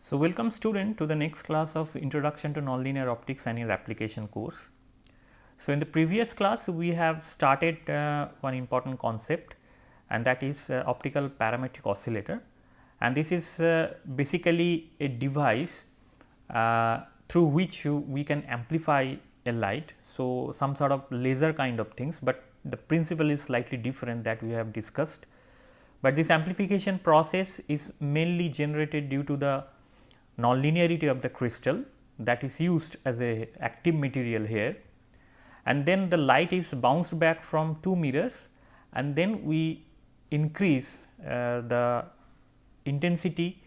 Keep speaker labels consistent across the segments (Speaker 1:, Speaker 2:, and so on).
Speaker 1: So, welcome student to the next class of Introduction to Nonlinear Optics and its application course. So, in the previous class we have started one important concept, and that is optical parametric oscillator, and this is basically a device through which we can amplify a light. So, some sort of laser kind of things, but the principle is slightly different that we have discussed. But this amplification process is mainly generated due to the nonlinearity of the crystal that is used as a active material here, and then the light is bounced back from two mirrors, and then we increase the intensity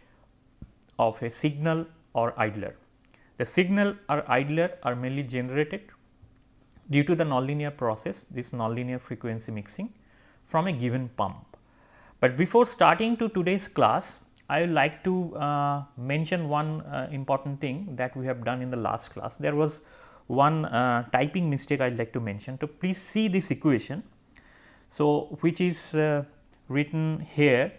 Speaker 1: of a signal or idler. The signal or idler are mainly generated due to the nonlinear process, this nonlinear frequency mixing from a given pump. But before starting to today's class, I would like to mention one important thing that we have done in the last class. There was one typing mistake I would like to mention. So, please see this equation. So, which is written here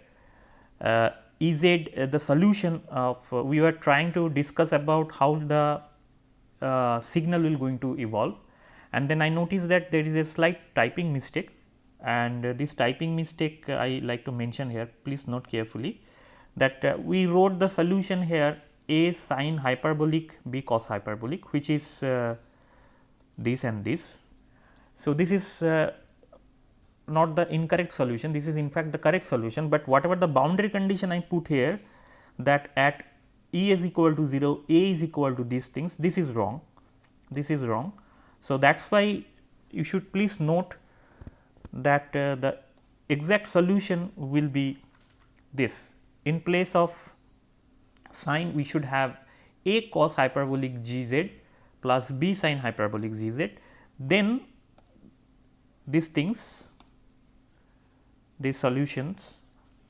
Speaker 1: Ez the solution of we were trying to discuss about how the signal will going to evolve, and then I noticed that there is a slight typing mistake, and this typing mistake I like to mention here. Please note carefully that we wrote the solution here A sin hyperbolic B cos hyperbolic, which is this and this. So, this is not the incorrect solution, this is in fact the correct solution, but whatever the boundary condition I put here, that at E is equal to 0, A is equal to these things, this is wrong, this is wrong. So, that is why you should please note that the exact solution will be this. In place of sine, we should have A cos hyperbolic G z plus B sin hyperbolic Z z, then these things, these solutions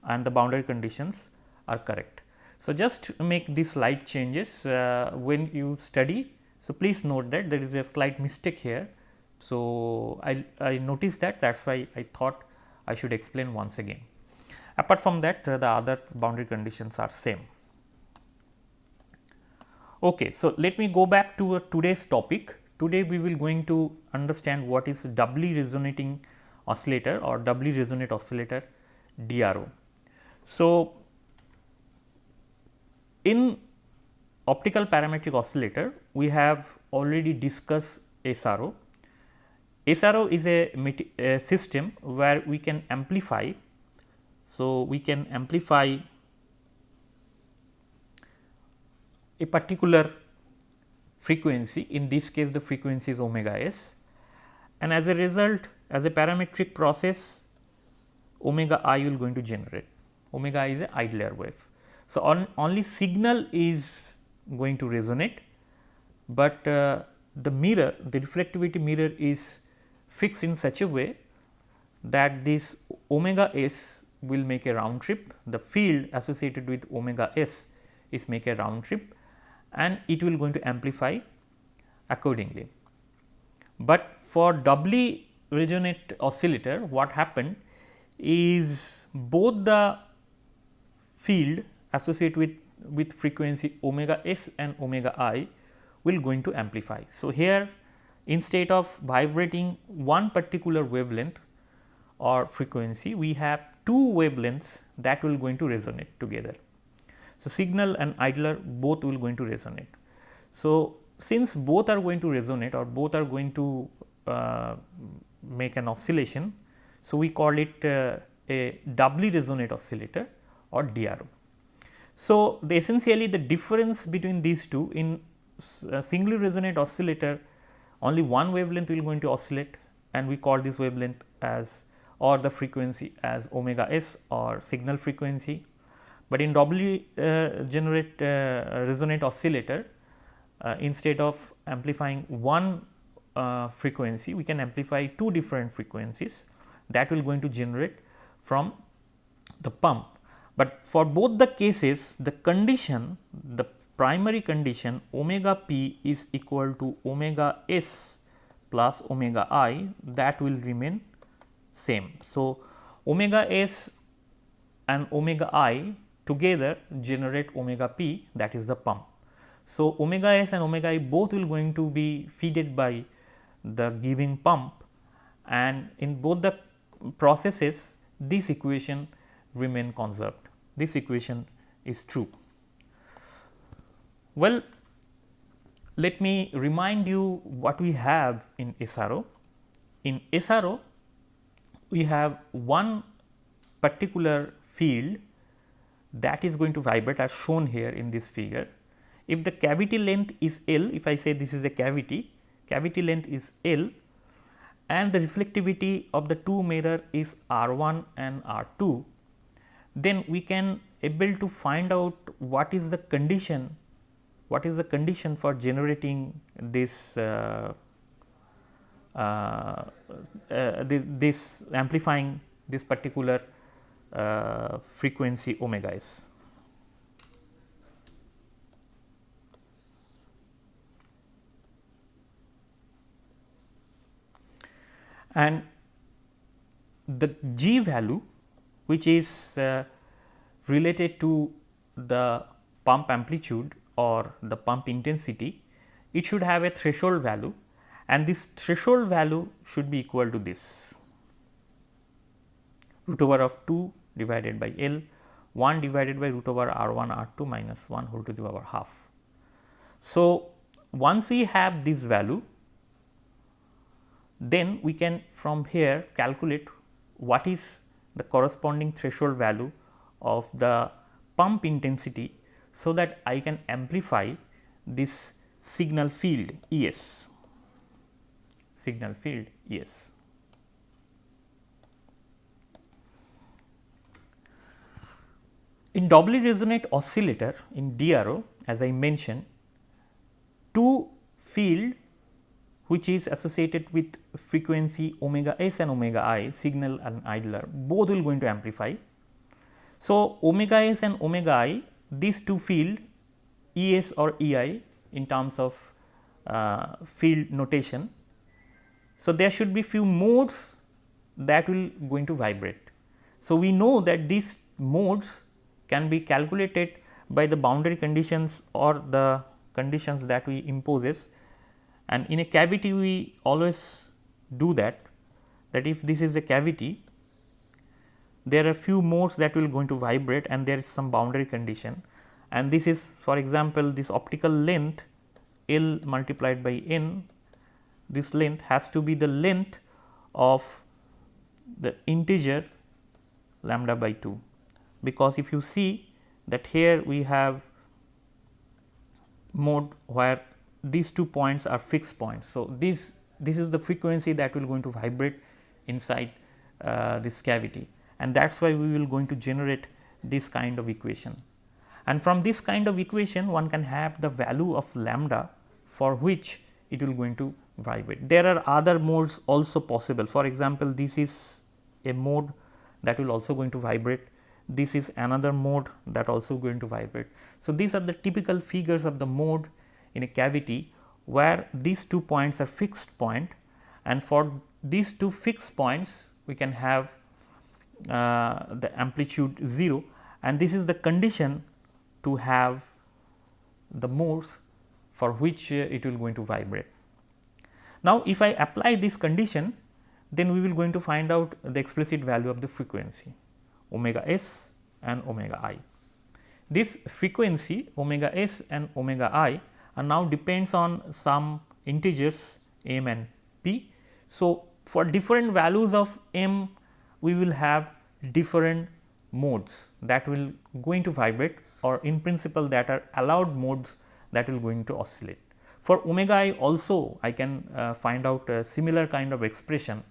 Speaker 1: and the boundary conditions are correct. So, just make these slight changes when you study. So, please note that there is a slight mistake here. So, I noticed that is why I thought I should explain once again. Apart from that, the other boundary conditions are same. Okay, so let me go back to today's topic. Today we will going to understand what is doubly resonating oscillator or doubly resonant oscillator DRO. So, in optical parametric oscillator we have already discussed SRO. SRO is a system where we can amplify. So, we can amplify a particular frequency, in this case the frequency is omega s, and as a result, as a parametric process, omega I will going to generate. Omega I is a idler wave. So, only signal is going to resonate, but the mirror, the reflectivity mirror is fixed in such a way that this omega s will make a round trip, the field associated with omega s is make a round trip, and it will going to amplify accordingly. But for doubly resonant oscillator, what happened is both the field associated with frequency omega s and omega I will going to amplify. So, here instead of vibrating one particular wavelength or frequency, we have two wavelengths that will going to resonate together. So, signal and idler both will going to resonate. So, since both are going to resonate or both are going to make an oscillation, so we call it a doubly resonant oscillator or DRO. So, essentially the difference between these two, in a singly resonant oscillator only one wavelength will going to oscillate, and we call this wavelength as or the frequency as omega s or signal frequency. But in doubly resonant oscillator, instead of amplifying one frequency, we can amplify two different frequencies that will going to generate from the pump. But for both the cases, the condition, the primary condition omega p is equal to omega s plus omega I, that will remain same. So, omega s and omega I together generate omega p, that is the pump. So, omega s and omega I both will going to be feeded by the giving pump, and in both the processes this equation remain conserved. This equation is true. Well, let me remind you what we have in SRO. In SRO, we have one particular field that is going to vibrate as shown here in this figure. If the cavity length is L, if I say this is a cavity length is L, and the reflectivity of the two mirror is R1 and R2, then we can able to find out what is the condition for generating this this amplifying this particular frequency omega s. And the G value, which is related to the pump amplitude or the pump intensity, it should have a threshold value, and this threshold value should be equal to this root over of 2 divided by L, 1 divided by root over R1 R2 minus 1 whole to the power half. So, once we have this value, then we can from here calculate what is the corresponding threshold value of the pump intensity, so that I can amplify this signal field E s, signal field E s. In doubly resonant oscillator in DRO, as I mentioned, two field which is associated with frequency omega s and omega I, signal and idler, both will going to amplify. So, omega s and omega I, these two field E s or E I in terms of field notation. So, there should be few modes that will going to vibrate. So, we know that these modes can be calculated by the boundary conditions or the conditions that we imposes, and in a cavity we always do that if this is a cavity, there are few modes that will going to vibrate and there is some boundary condition, and this is for example, this optical length L multiplied by N, this length has to be the length of the integer lambda by 2, because if you see that here we have mode where these 2 points are fixed points. So, this is the frequency that will going to vibrate inside this cavity, and that is why we will going to generate this kind of equation. And from this kind of equation one can have the value of lambda for which it will going to vibrate. There are other modes also possible. For example, this is a mode that will also going to vibrate, this is another mode that also going to vibrate. So, these are the typical figures of the mode in a cavity where these 2 points are fixed point, and for these 2 fixed points we can have the amplitude 0, and this is the condition to have the modes for which it will going to vibrate. Now, if I apply this condition, then we will going to find out the explicit value of the frequency omega s and omega I. This frequency omega s and omega I are now depends on some integers m and p. So, for different values of m we will have different modes that will going to vibrate, or in principle that are allowed modes that will going to oscillate. For omega I also I can find out a similar kind of expression,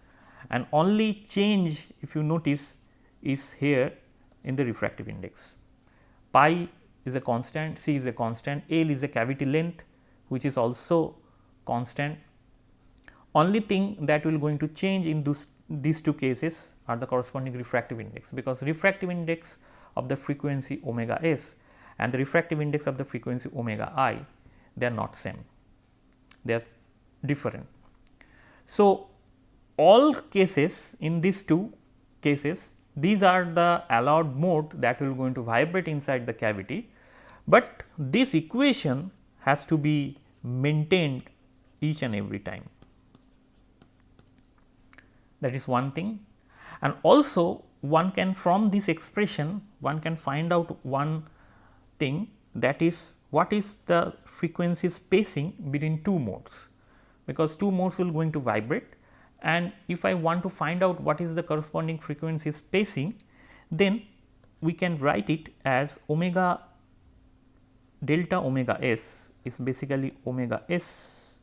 Speaker 1: and only change if you notice is here in the refractive index. Pi is a constant, c is a constant, L is a cavity length which is also constant. Only thing that will going to change in these two cases are the corresponding refractive index, because refractive index of the frequency omega s and the refractive index of the frequency omega I, they are not same, they are different. So, all cases in these two cases these are the allowed mode that will going to vibrate inside the cavity, but this equation has to be maintained each and every time. That is one thing, and also one can, from this expression one can find out one thing, that is what is the frequency spacing between two modes, because two modes will going to vibrate, and if I want to find out what is the corresponding frequency spacing, then we can write it as omega delta omega s is basically omega s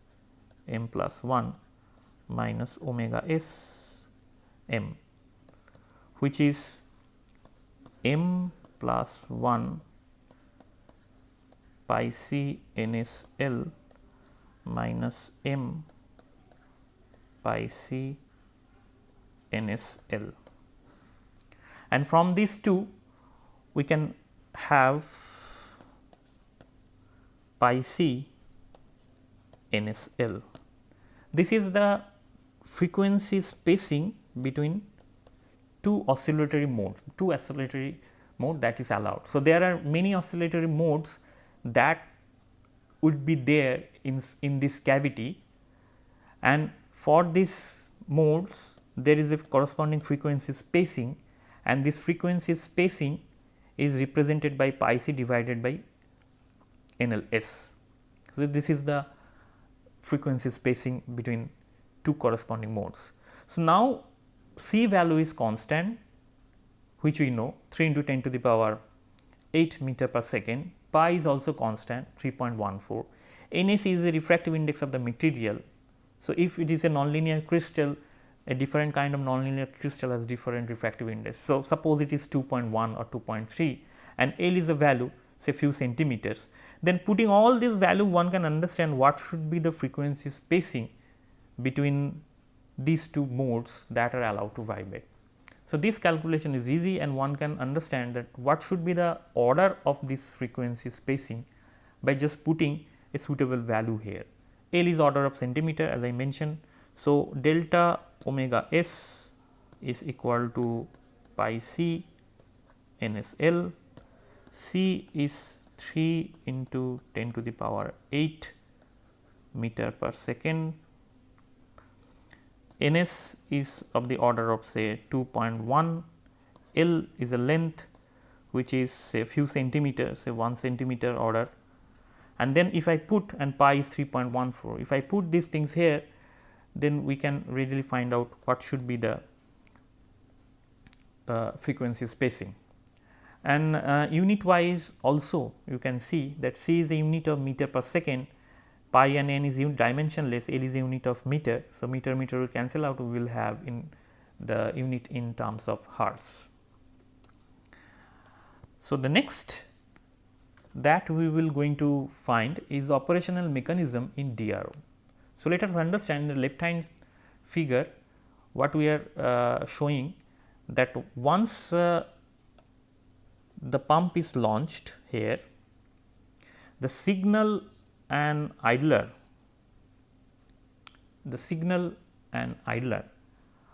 Speaker 1: m plus 1 minus omega s m, which is m plus 1 pi c n s l minus m pi c n s l, and from these two we can have pi c n s l. This is the frequency spacing between two oscillatory mode that is allowed. So, there are many oscillatory modes that would be there in this cavity, and for these modes there is a corresponding frequency spacing, and this frequency spacing is represented by pi c divided by NLS. So, this is the frequency spacing between two corresponding modes. So, now C value is constant, which we know 3 into 10 to the power 8 meter per second, pi is also constant 3.14, Ns is the refractive index of the material. So, if it is a nonlinear crystal, a different kind of nonlinear crystal has different refractive index. So, suppose it is 2.1 or 2.3 and L is a value say few centimeters, then putting all this value one can understand what should be the frequency spacing between these two modes that are allowed to vibrate. So, this calculation is easy and one can understand that what should be the order of this frequency spacing by just putting a suitable value here. L is order of centimeter as I mentioned. So, delta omega s is equal to pi c n s l, c is 3 into 10 to the power 8 meter per second, Ns is of the order of say 2.1, L is a length which is say a few centimeters, say 1 centimeter order, and then if I put, and pi is 3.14, if I put these things here, then we can readily find out what should be the frequency spacing. And unit wise also you can see that C is a unit of meter per second, pi and n is dimensionless, L is a unit of meter. So, meter will cancel out, we will have in the unit in terms of hertz. So, the next that we will going to find is operational mechanism in DRO. So, let us understand the left hand figure what we are showing, that once the pump is launched here, the signal and idler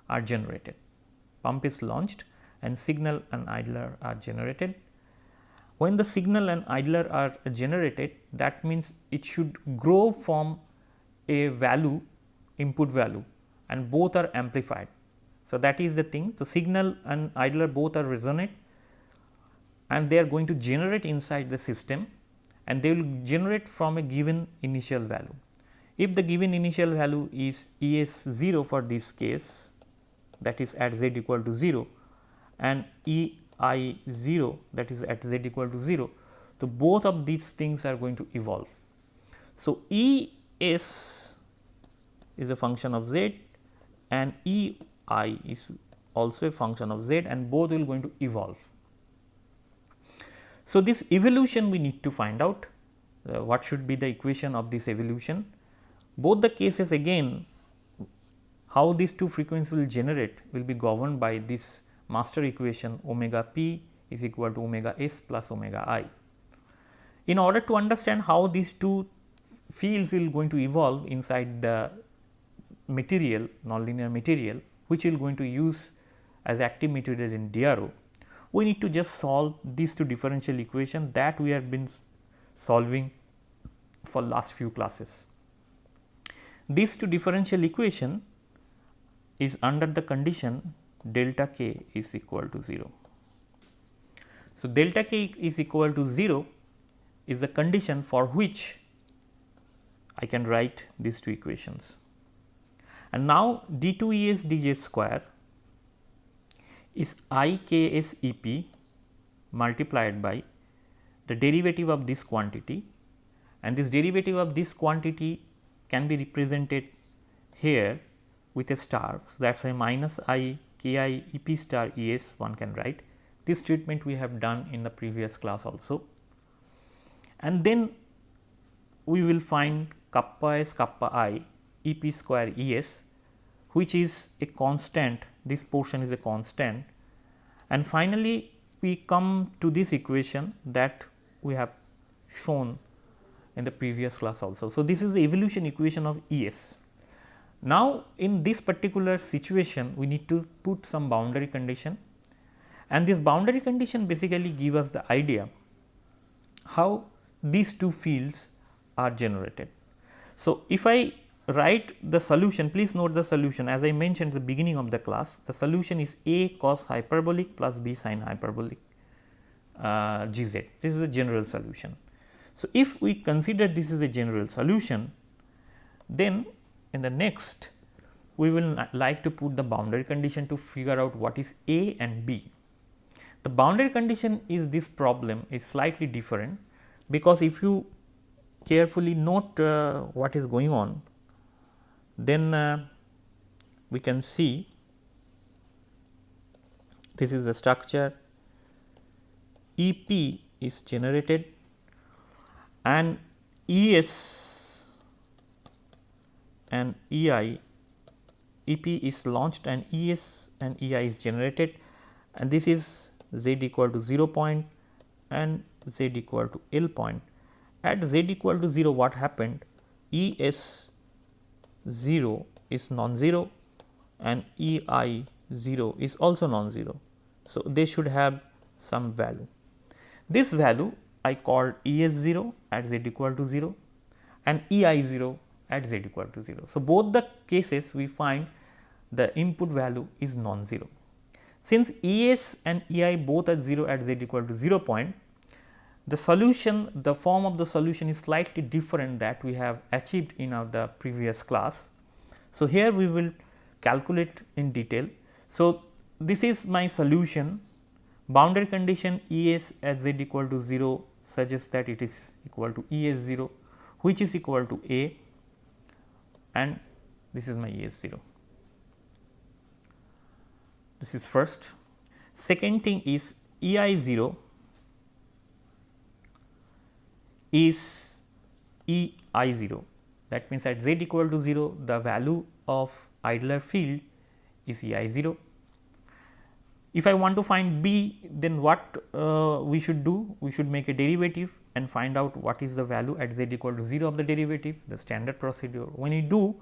Speaker 1: are generated. Pump is launched and signal and idler are generated. When the signal and idler are generated, that means it should grow from a value, input value, and both are amplified. So, that is the thing. So, signal and idler both are resonant and they are going to generate inside the system, and they will generate from a given initial value. If the given initial value is ES 0 for this case, that is at z equal to 0, and EI 0 that is at z equal to 0, so both of these things are going to evolve. So, ES is a function of z and EI is also a function of z, and both will going to evolve. So, this evolution we need to find out what should be the equation of this evolution. Both the cases again, how these two frequencies will generate will be governed by this master equation omega p is equal to omega s plus omega I. In order to understand how these two fields will going to evolve inside the material, nonlinear material, which we will going to use as active material in DRO, we need to just solve these two differential equations that we have been solving for last few classes. These two differential equation is under the condition delta k is equal to 0. So, delta k is equal to 0 is the condition for which I can write these two equations. And now, d2 Es dj square is I k s E p multiplied by the derivative of this quantity, and this derivative of this quantity can be represented here with a star. So, that is a minus I k I E p star E s one can write. This treatment we have done in the previous class also. And then we will find kappa s kappa I E p square E s, which is a constant, this portion is a constant, and finally we come to this equation that we have shown in the previous class also. So, this is the evolution equation of E s. Now, in this particular situation we need to put some boundary condition, and this boundary condition basically give us the idea how these two fields are generated. So, if I write the solution, please note the solution as I mentioned at the beginning of the class, the solution is A cos hyperbolic plus B sin hyperbolic gz. This is a general solution. So, if we consider this is a general solution, then in the next we will like to put the boundary condition to figure out what is A and B. The boundary condition is this problem is slightly different, because if you carefully note what is going on, then we can see this is the structure, E p is generated and E s and E i, E p is launched and E s and E i is generated, and this is z equal to 0 point and z equal to L point. At z equal to 0, what happened? E s 0 is non-zero and E i 0 is also non-zero. So, they should have some value. This value I called E s 0 at z equal to 0 and E i 0 at z equal to 0. So, both the cases we find the input value is non-zero. Since E s and E i both are 0 at z equal to 0 point, the solution, the form of the solution is slightly different that we have achieved in the previous class. So, here we will calculate in detail. So, this is my solution. Boundary condition E s at z equal to 0 suggests that it is equal to E s 0, which is equal to A, and this is my E s 0. This is first. Second thing is E i 0 is E i 0. That means, at z equal to 0, the value of idler field is E i 0. If I want to find B, then what we should do? We should make a derivative and find out what is the value at z equal to 0 of the derivative, the standard procedure. When we do,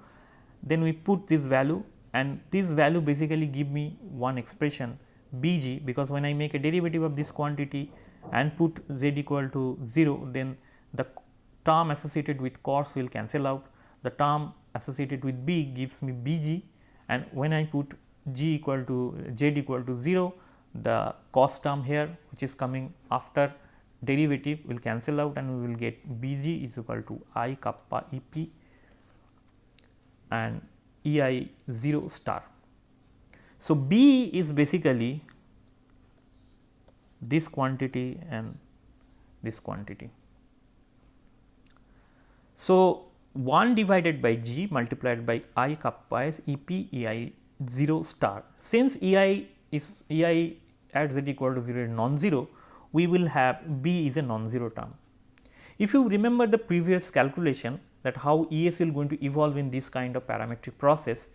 Speaker 1: then we put this value, and this value basically give me one expression B g, because when I make a derivative of this quantity and put z equal to 0, then the term associated with cos will cancel out, the term associated with B gives me B g, and when I put g equal to z equal to 0, the cos term here which is coming after derivative will cancel out, and we will get B g is equal to I kappa E p and E i 0 star. So, B is basically this quantity and this quantity. So, 1 divided by g multiplied by I kappa is E p E i 0 star. Since E i at z equal to 0 is non-zero, we will have B is a non-zero term. If you remember the previous calculation that how E s will going to evolve in this kind of parametric process,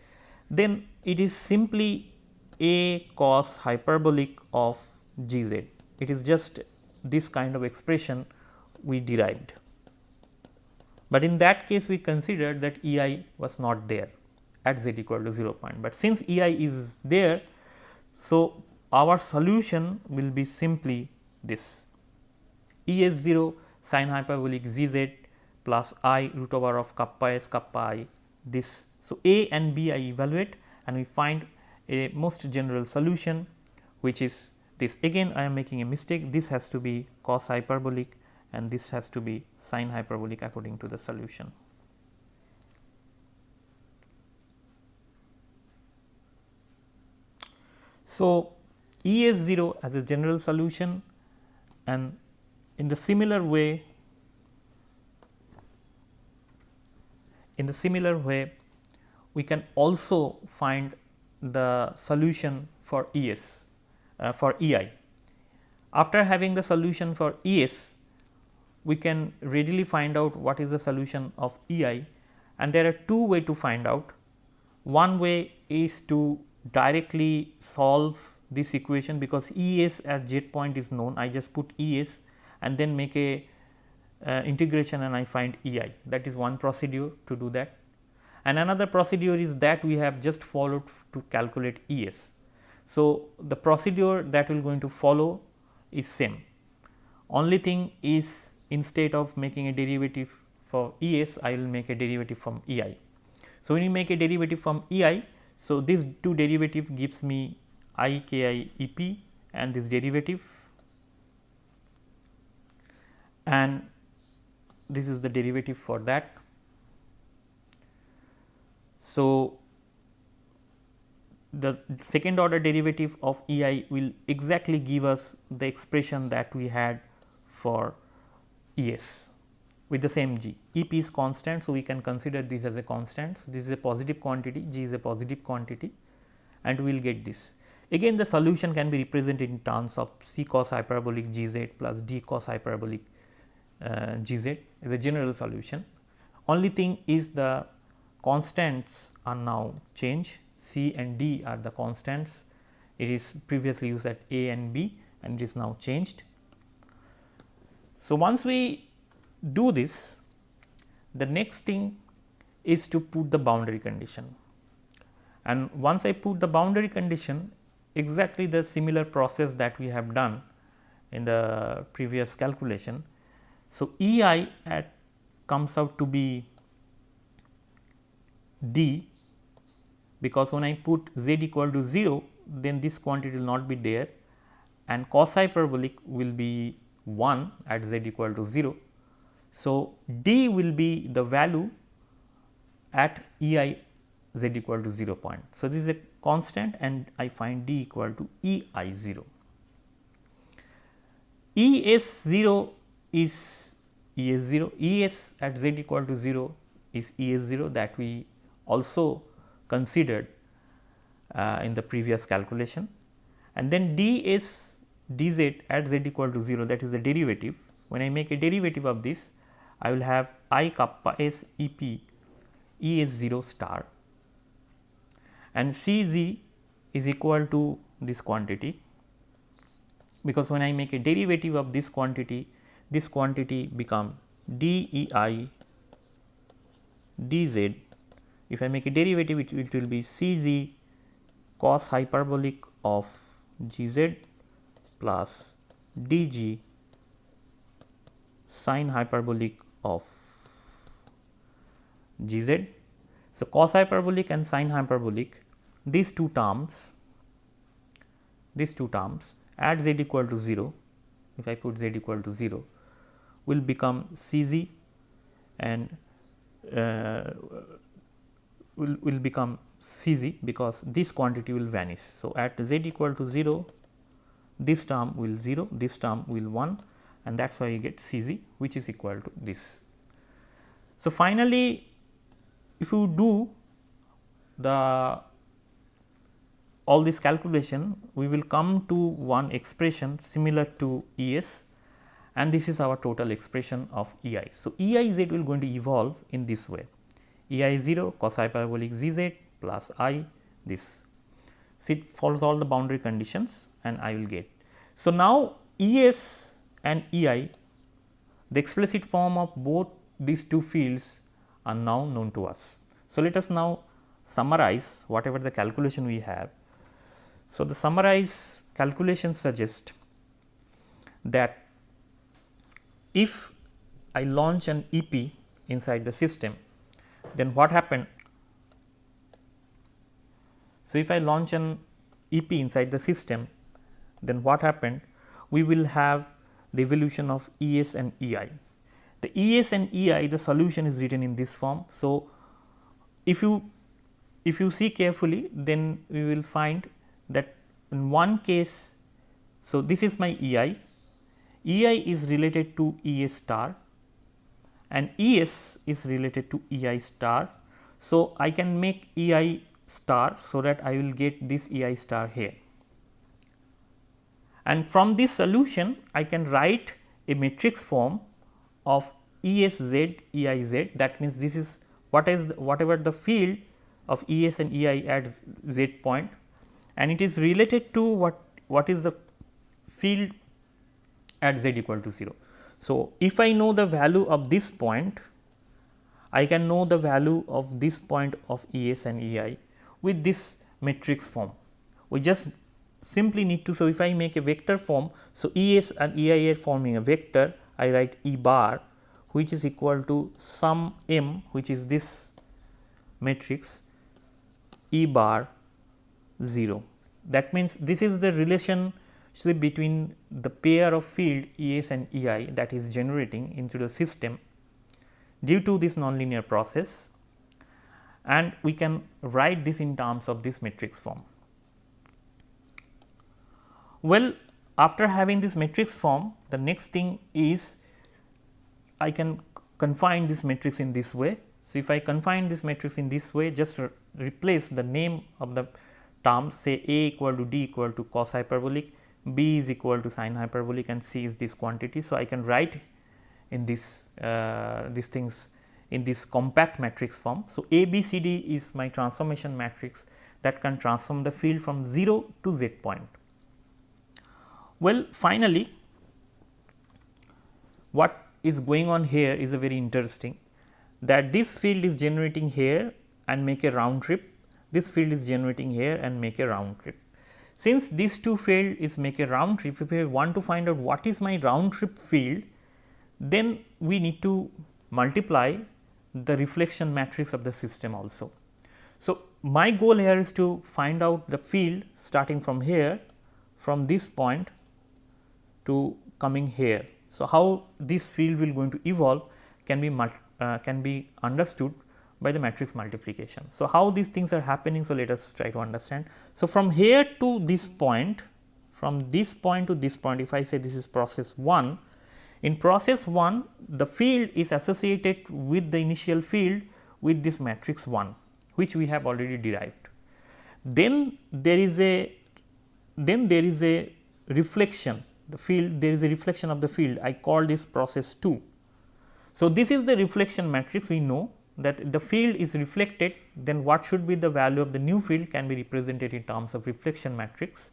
Speaker 1: then it is simply A cos hyperbolic of g z. It is just this kind of expression we derived, but in that case we considered that E i was not there at z equal to 0 point, but since E i is there, So, our solution will be simply this ES 0 sin hyperbolic ZZ plus I root over of kappa S kappa I this. So, A and B I evaluate and we find a most general solution, which is this. Again I am making a mistake, this has to be cos hyperbolic and this has to be sin hyperbolic according to the solution. So, ES 0 as a general solution, and in the similar way we can also find the solution for ES for EI. After having the solution for ES, we can readily find out what is the solution of EI, and there are two ways to find out. One way is to directly solve this equation, because ES at z point is known. I just put ES and then make a integration and I find EI. That is one procedure to do that. And another procedure is that we have just followed to calculate ES. So, the procedure that we are going to follow is same. Only thing is, instead of making a derivative for ES, I will make a derivative from EI. So, when you make a derivative from EI, so this two derivative gives me I k I E p and this derivative, and this is the derivative for that. So, the second order derivative of EI will exactly give us the expression that we had for ES with the same G. EP is constant, so we can consider this as a constant. So, this is a positive quantity, G is a positive quantity, and we will get this. Again, the solution can be represented in terms of C cos hyperbolic Gz plus D cos hyperbolic Gz is a general solution. Only thing is the constants are now changed. C and D are the constants. It is previously used at A and B, and it is now changed. So, once we do this, the next thing is to put the boundary condition, and once I put the boundary condition, exactly the similar process that we have done in the previous calculation. So, EI at comes out to be D, because when I put z equal to 0, then this quantity will not be there, and cos hyperbolic will be 1 at z equal to 0. So, D will be the value at EI z equal to 0 point. So, this is a constant and I find D equal to EI 0. ES 0 is ES 0, ES at z equal to 0 is ES 0, that we also considered in the previous calculation, and then ds dz at z equal to 0, that is the derivative. When I make a derivative of this, I will have I kappa s E p ES 0 star, and Cz is equal to this quantity, because when I make a derivative of this quantity become dEI dz. If I make a derivative, it will be Cz cos hyperbolic of Gz plus dg sin hyperbolic of Gz. So, cos hyperbolic and sin hyperbolic, these two terms at z equal to 0, if I put z equal to 0, will become Cz and will become Cz, because this quantity will vanish. So, at z equal to 0, this term will 0, this term will 1, and that is why you get Cz, which is equal to this. So, finally, if you do all this calculation, we will come to one expression similar to ES, and this is our total expression of EI. So, EI z will going to evolve in this way: EI 0 cos hyperbolic Zz plus I this. So, it follows all the boundary conditions and I will get. So, now ES and EI, the explicit form of both these two fields are now known to us. So, let us now summarize whatever the calculation we have. So, the summarized calculations suggest that if I launch an EP inside the system, then what happened? So, if I launch an EP inside the system, then what happened? We will have the evolution of ES and EI. The ES and EI, the solution is written in this form. So, if you see carefully, then we will find that in one case, so this is my EI is related to ES star and ES is related to EI star. So, I can make EI star, so that I will get this EI star here, and from this solution I can write a matrix form of ESZ EIZ. That means, this is whatever the field of ES and EI at Z point, and it is related to what is the field at Z equal to 0. So, if I know the value of this point, I can know the value of this point of ES and EI with this matrix form. We just simply need to, so if I make a vector form, so ES and EI are forming a vector, I write E bar, which is equal to sum M, which is this matrix E bar 0. That means, this is the relationship between the pair of field ES and EI that is generating into the system due to this nonlinear process, and we can write this in terms of this matrix form. Well, after having this matrix form, the next thing is I can confine this matrix in this way. So, if I confine this matrix in this way, just replace the name of the terms, say A equal to D equal to cos hyperbolic, B is equal to sin hyperbolic, and C is this quantity. So, I can write in this these things in this compact matrix form. So, A, B, C, D is my transformation matrix that can transform the field from 0 to Z point. Well, finally, what is going on here is a very interesting, that this field is generating here and make a round trip, this field is generating here and make a round trip. Since these two field is make a round trip, if we want to find out what is my round trip field, then we need to multiply the reflection matrix of the system also. So, my goal here is to find out the field starting from here, from this point to coming here. So, how this field will going to evolve can be understood by the matrix multiplication. So, how these things are happening? So, let us try to understand. So, from here to this point, from this point to this point, if I say this is process 1, in process 1 the field is associated with the initial field with this matrix 1, which we have already derived. Then there is a reflection, the field, there is a reflection of the field, I call this process 2. So, this is the reflection matrix. We know that the field is reflected, then what should be the value of the new field can be represented in terms of reflection matrix.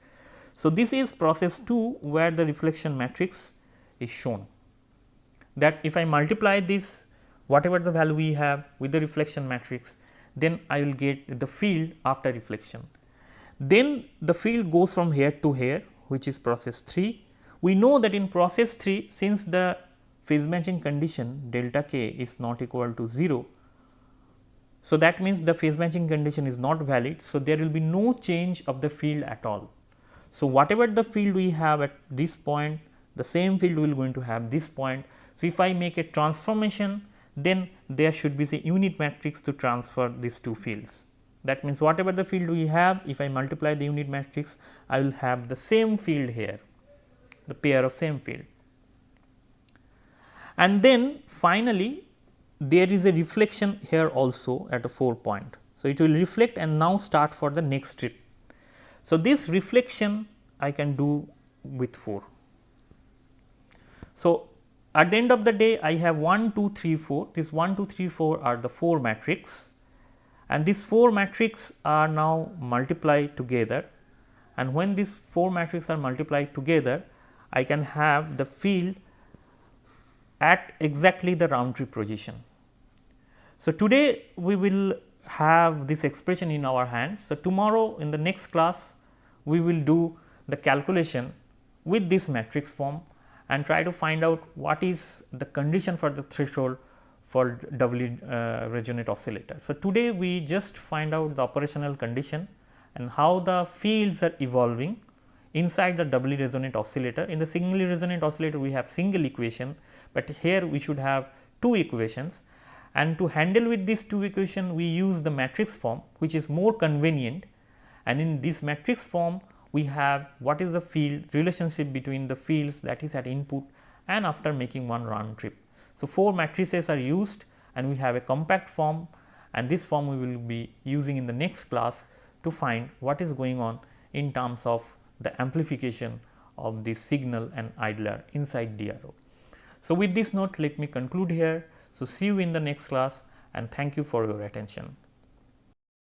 Speaker 1: So, this is process 2 where the reflection matrix is shown, that if I multiply this whatever the value we have with the reflection matrix, then I will get the field after reflection. Then the field goes from here to here, which is process 3. We know that in process 3, since the phase matching condition delta k is not equal to 0, so that means the phase matching condition is not valid. So, there will be no change of the field at all. So, whatever the field we have at this point, the same field we will going to have this point. So, if I make a transformation, then there should be a unit matrix to transfer these two fields. That means, whatever the field we have, if I multiply the unit matrix, I will have the same field here, the pair of same field. And then finally, there is a reflection here also at a 4 point. So, it will reflect and now start for the next trip. So, this reflection I can do with 4. So, at the end of the day, I have 1, 2, 3, 4. This 1, 2, 3, 4 are the 4 matrix, and these 4 matrix are now multiplied together. And when these 4 matrix are multiplied together, I can have the field at exactly the round trip position. So, today we will have this expression in our hand. So, tomorrow in the next class we will do the calculation with this matrix form and try to find out what is the condition for the threshold for doubly resonant oscillator. So, today we just find out the operational condition and how the fields are evolving inside the doubly resonant oscillator. In the singly resonant oscillator we have single equation, but here we should have two equations, and to handle with these two equations we use the matrix form, which is more convenient, and in this matrix form we have what is the field relationship between the fields that is at input and after making one round trip. So, 4 matrices are used and we have a compact form, and this form we will be using in the next class to find what is going on in terms of the amplification of the signal and idler inside DRO. So, with this note let me conclude here. So, see you in the next class and thank you for your attention.